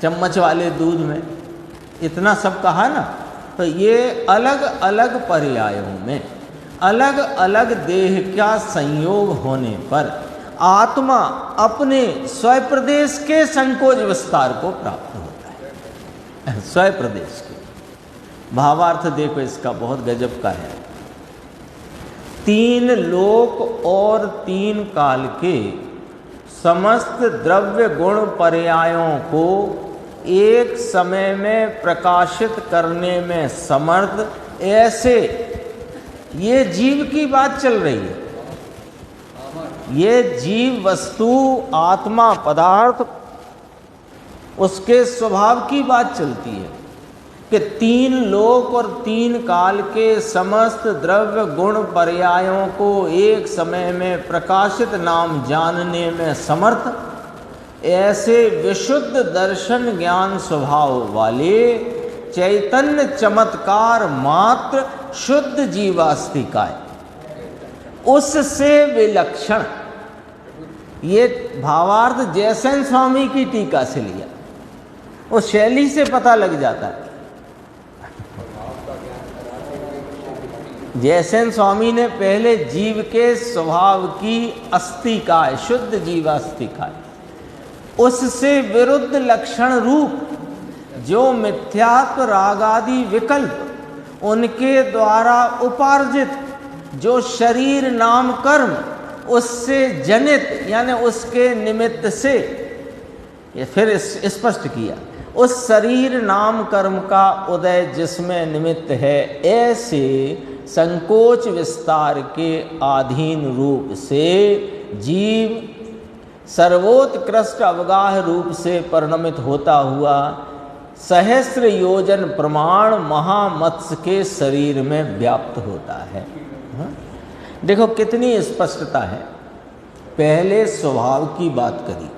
चम्मच वाले दूध में, इतना सब कहा ना। तो ये अलग अलग पर्यायों में अलग अलग देह का संयोग होने पर आत्मा अपने स्वप्रदेश के संकोच विस्तार को प्राप्त होता है। स्वप्रदेश के भावार्थ देखो इसका बहुत गजब का है। 3 लोक और 3 काल के समस्त द्रव्य गुण पर्यायों को एक समय में प्रकाशित करने में समर्थ, ऐसे ये जीव की बात चल रही है। ये जीव वस्तु आत्मा पदार्थ उसके स्वभाव की बात चलती है कि 3 लोक और 3 काल के समस्त द्रव्य गुण पर्यायों को एक समय में प्रकाशित नाम जानने में समर्थ, ऐसे विशुद्ध दर्शन ज्ञान स्वभाव वाले चैतन्य चमत्कार मात्र शुद्ध जीवास्तिकाय, उससे विलक्षण, ये भावार्थ जयसेन स्वामी की टीका से लिया, उस शैली से पता लग जाता है। जयसेन स्वामी ने पहले जीव के स्वभाव की अस्तिकाय, शुद्ध जीवास्तिकाय, उससे विरुद्ध लक्षण रूप जो मिथ्यात्व रागादि विकल्प उनके द्वारा उपार्जित जो शरीर नाम कर्म उससे जनित, यानी उसके निमित्त से, ये फिर स्पष्ट किया, उस शरीर नाम कर्म का उदय जिसमें निमित्त है, ऐसे संकोच विस्तार के अधीन रूप से जीव सर्वोत्कृष्ट अवगाह रूप से परिणमित होता हुआ सहस्र योजन प्रमाण महामत्स्य के शरीर में व्याप्त होता है। देखो कितनी स्पष्टता है। पहले स्वभाव की बात करी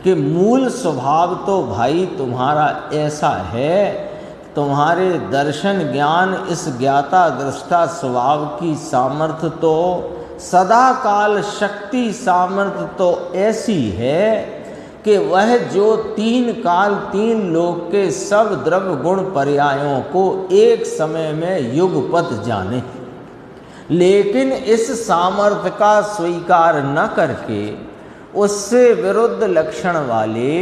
कि मूल स्वभाव तो भाई तुम्हारा ऐसा है, तुम्हारे दर्शन ज्ञान इस ज्ञाता दृष्टा स्वभाव की सामर्थ्य तो सदा काल शक्ति सामर्थ्य तो ऐसी है कि वह जो 3 काल 3 लोक के सब द्रव्य गुण पर्यायों को एक समय में युगपत जाने, लेकिन इस सामर्थ्य का स्वीकार न करके उससे विरुद्ध लक्षण वाले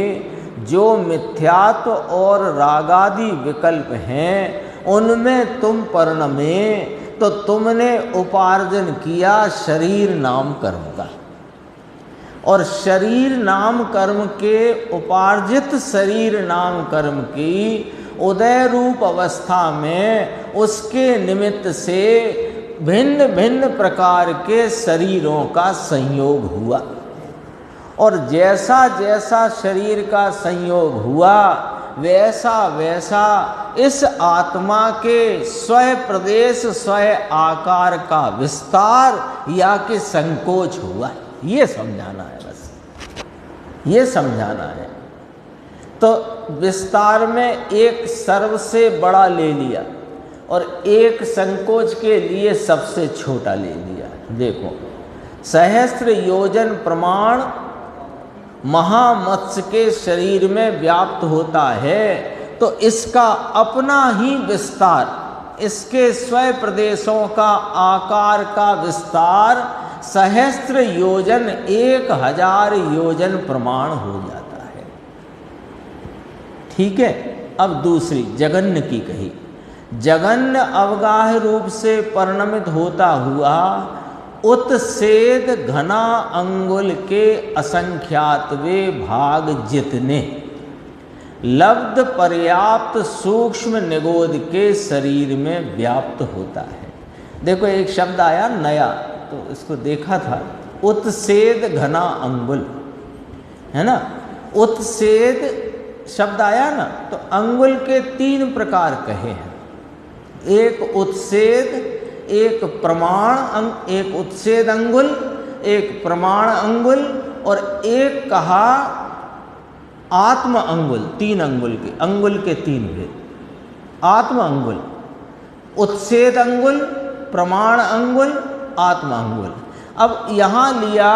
जो मिथ्यात्व और रागादि विकल्प हैं उनमें तुम परिणमे, तो तुमने उपार्जन किया शरीर नाम कर्म का, और शरीर नाम कर्म के उपार्जित शरीर नाम कर्म की उदय रूप अवस्था में उसके निमित्त से भिन्न भिन्न प्रकार के शरीरों का संयोग हुआ, और जैसा जैसा शरीर का संयोग हुआ वैसा वैसा इस आत्मा के स्वय प्रदेश स्वय आकार का विस्तार या कि संकोच हुआ, ये समझाना है, बस ये समझाना है। तो विस्तार में एक सर्व से बड़ा ले लिया और एक संकोच के लिए सबसे छोटा ले लिया। देखो, सहस्त्र योजन प्रमाण महामत्स्य के शरीर में व्याप्त होता है, तो इसका अपना ही विस्तार, इसके स्वय प्रदेशों का आकार का विस्तार सहस्त्र योजन 1000 योजन प्रमाण हो जाता है। ठीक है। अब दूसरी जगन्य की कही, जगन्य अवगाह रूप से परिणमित होता हुआ उत्सेद घना अंगुल के असंख्यातवे भाग जितने लब्ध पर्याप्त सूक्ष्म निगोद के शरीर में व्याप्त होता है। देखो, एक शब्द आया नया, तो इसको देखा था, उत्सेद घना अंगुल, है ना। उत्सेद शब्द आया ना, तो अंगुल के 3 प्रकार कहे हैं। एक उत्सेद, एक प्रमाण, एक उत्सेद अंगुल, एक प्रमाण अंगुल, और एक कहा आत्म अंगुल। 3 अंगुल के 3 भेद। आत्म अंगुल, उत्सेद अंगुल, प्रमाण अंगुल, आत्म अंगुल। अब यहाँ लिया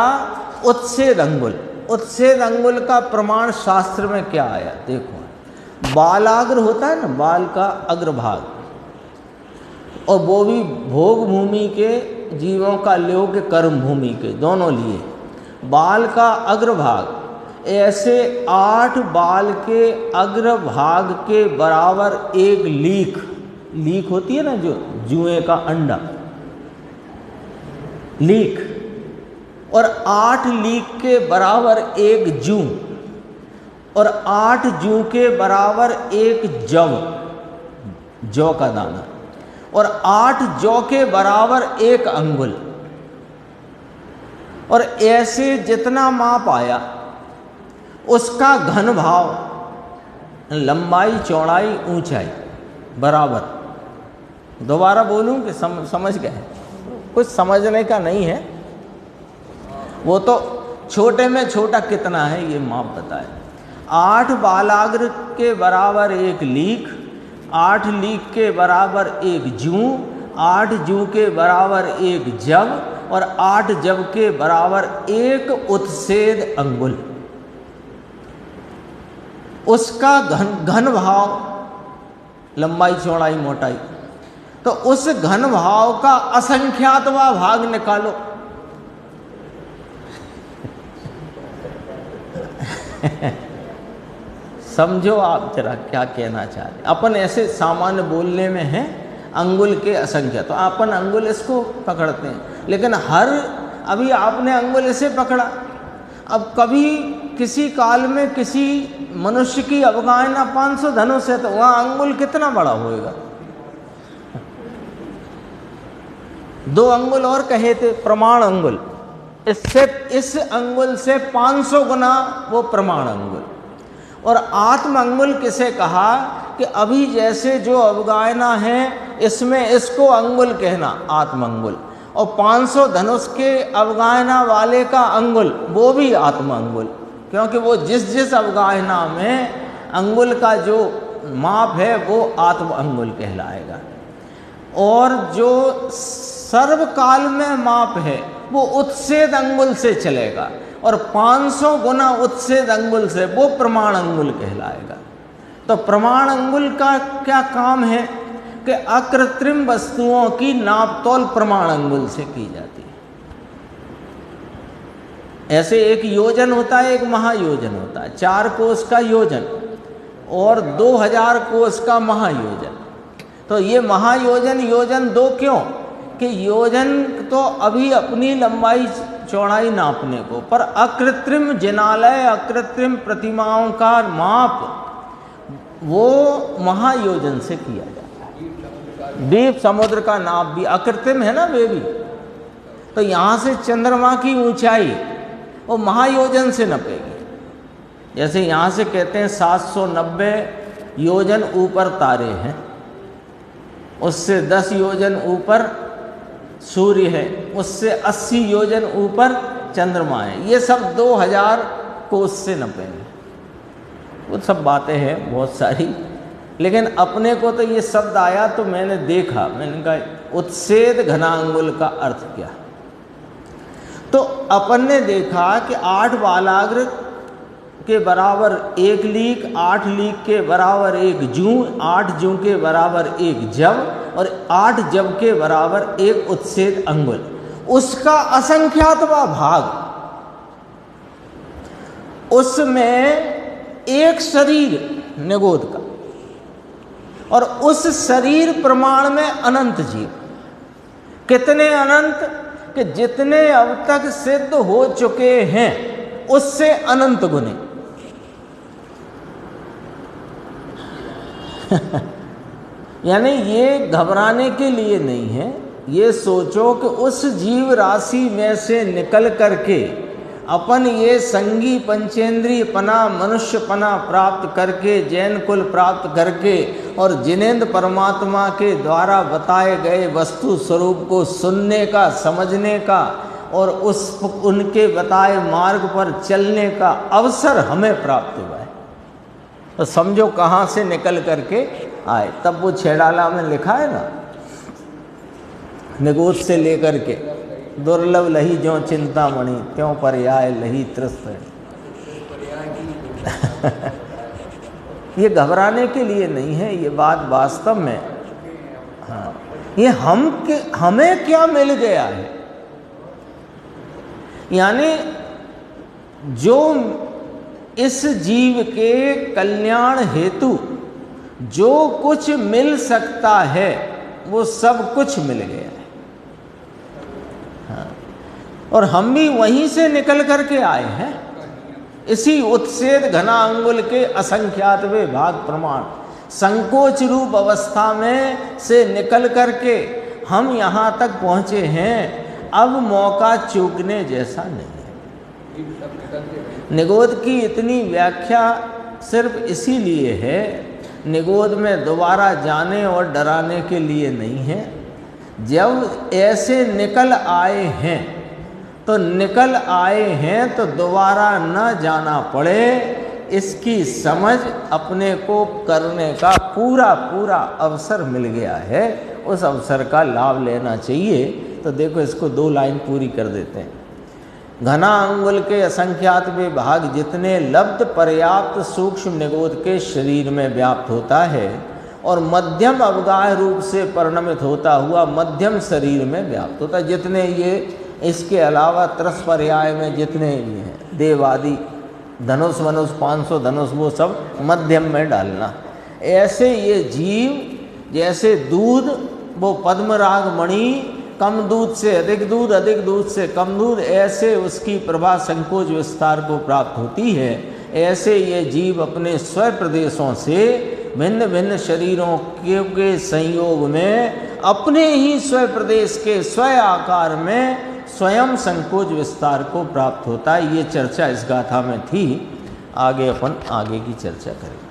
उत्सेद अंगुल। उत्सेद अंगुल का प्रमाण शास्त्र में क्या आया? देखो, बालाग्र होता है ना, बाल का अग्रभाग, और वो भी भोग भूमि के जीवों का लोक कर्म भूमि के, दोनों लिए बाल का अग्रभाग, ऐसे 8 बाल के अग्रभाग के बराबर एक लीक होती है ना, जो जुए का अंडा, लीक, और 8 लीक के बराबर एक जू, और 8 जू के बराबर एक जौ का दाना, और 8 जौ के बराबर एक अंगुल, और ऐसे जितना माप आया उसका घन भाव, लंबाई चौड़ाई ऊंचाई बराबर। दोबारा बोलूं कि समझ गए? कुछ समझने का नहीं है, वो तो छोटे में छोटा कितना है ये माप बताए। 8 बालाग्र के बराबर एक लीक, 8 लीक के बराबर एक जू, 8 जू के बराबर एक जब, और 8 जब के बराबर एक उत्सेद अंगुल। उसका घन भाव, लंबाई चौड़ाई मोटाई, तो उस घन भाव का असंख्यातवा भाग निकालो। समझो आप जरा क्या कहना चाह रहे। अपन ऐसे सामान्य बोलने में है अंगुल के असंख्या, तो अपन अंगुल इसको पकड़ते हैं, लेकिन अभी आपने अंगुल इसे पकड़ा। अब कभी किसी काल में किसी मनुष्य की अवगाहना 500 धनुष है, तो वहाँ अंगुल कितना बड़ा होएगा? 2 अंगुल और कहे थे प्रमाण अंगुल, इस अंगुल से 500 गुना वो प्रमाण अंगुल। और आत्म अंगुल किसे कहा कि अभी जैसे जो अवगाहना है इसमें इसको अंगुल कहना, आत्म अंगुल, और 500 धनुष के अवगाहना वाले का अंगुल वो भी आत्म अंगुल, क्योंकि वो जिस अवगाहना में अंगुल का जो माप है वो आत्म अंगुल कहलाएगा। और जो सर्वकाल में माप है वो उत्सेद अंगुल से चलेगा, और 500 गुना उत्सेद अंगुल से वो प्रमाण अंगुल कहलाएगा। तो प्रमाण अंगुल का क्या काम है कि अकृत्रिम वस्तुओं की नापतोल प्रमाण अंगुल से की जाती है। ऐसे एक योजन होता है, एक महायोजन होता है, 4 कोस का योजन और 2000 कोस का महायोजन। तो ये महायोजन योजन 2 क्यों? कि योजन तो अभी अपनी लंबाई चौड़ाई नापने को, पर अकृत्रिम जिनालय, अकृत्रिम प्रतिमाओं का माप वो महायोजन से किया जाता है। द्वीप समुद्र का नाप भी अकृत्रिम है ना, वे भी। तो यहाँ से चंद्रमा की ऊंचाई वो महायोजन से नपेगी। जैसे यहाँ से कहते हैं 790 योजन ऊपर तारे हैं, उससे 10 योजन ऊपर सूर्य है, उससे 80 योजन ऊपर चंद्रमा है। ये सब 2000 कोस से नपे हैं। वो सब बातें हैं बहुत सारी, लेकिन अपने को तो ये शब्द आया तो मैंने देखा, मैंने कहा उत्सेद घनांगुल का अर्थ क्या। तो अपन ने देखा कि 8 बालाग्र के बराबर 1 लीक, 8 लीक के बराबर 1 जूं, 8 जूं के बराबर 1 जव और 8 जव के बराबर 1 उत्सेद अंगुल। उसका असंख्यातवा भाग, उसमें एक शरीर निगोद का, और उस शरीर प्रमाण में अनंत जीव। कितने अनंत कि जितने अब तक सिद्ध हो चुके हैं उससे अनंत गुने। यानी ये घबराने के लिए नहीं है। ये सोचो कि उस जीव राशि में से निकल करके अपन ये संगी पंचेंद्रिय पना, मनुष्य पना प्राप्त करके, जैन कुल प्राप्त करके और जिनेंद्र परमात्मा के द्वारा बताए गए वस्तु स्वरूप को सुनने का, समझने का और उनके बताए मार्ग पर चलने का अवसर हमें प्राप्त हुआ है। तो समझो कहाँ से निकल करके आए। तब वो छेड़ाला में लिखा है ना, निगोद से लेकर के दुर्लभ लही ज्यों चिंतामणि, त्यों पर्याय लही त्रस्त है। ये घबराने के लिए नहीं है, ये बात वास्तव में, हाँ, ये हमें क्या मिल गया है। यानी जो इस जीव के कल्याण हेतु जो कुछ मिल सकता है वो सब कुछ मिल गया है। हाँ। और हम भी वहीं से निकल करके आए हैं, इसी उत्सेद घना अंगुल के असंख्यातवे भाग प्रमाण संकोच रूप अवस्था में से निकल करके हम यहाँ तक पहुँचे हैं। अब मौका चूकने जैसा नहीं है। निगोद की इतनी व्याख्या सिर्फ इसीलिए है, निगोद में दोबारा जाने और डराने के लिए नहीं है। जब ऐसे निकल आए हैं तो निकल आए हैं तो दोबारा न जाना पड़े, इसकी समझ अपने को करने का पूरा पूरा अवसर मिल गया है। उस अवसर का लाभ लेना चाहिए। तो देखो इसको 2 लाइन पूरी कर देते हैं। घना अंगुल के असंख्यात वे भाग जितने लब्ध पर्याप्त सूक्ष्म निगोद के शरीर में व्याप्त होता है और मध्यम अवगाह रूप से परिणमित होता हुआ मध्यम शरीर में व्याप्त होता है। जितने ये इसके अलावा 30 पर्याय में जितने ये हैं देवादि धनुष वनुष 500 धनुष वो सब मध्यम में डालना। ऐसे ये जीव जैसे दूध वो पद्मराग मणि कम दूध से अधिक दूध, अधिक दूध से कम दूध, ऐसे उसकी प्रभा संकोच विस्तार को प्राप्त होती है। ऐसे ये जीव अपने स्व प्रदेशों से भिन्न भिन्न शरीरों के संयोग में अपने ही स्व प्रदेश के स्व आकार में स्वयं संकोच विस्तार को प्राप्त होता है। ये चर्चा इस गाथा में थी। आगे अपन आगे की चर्चा करें।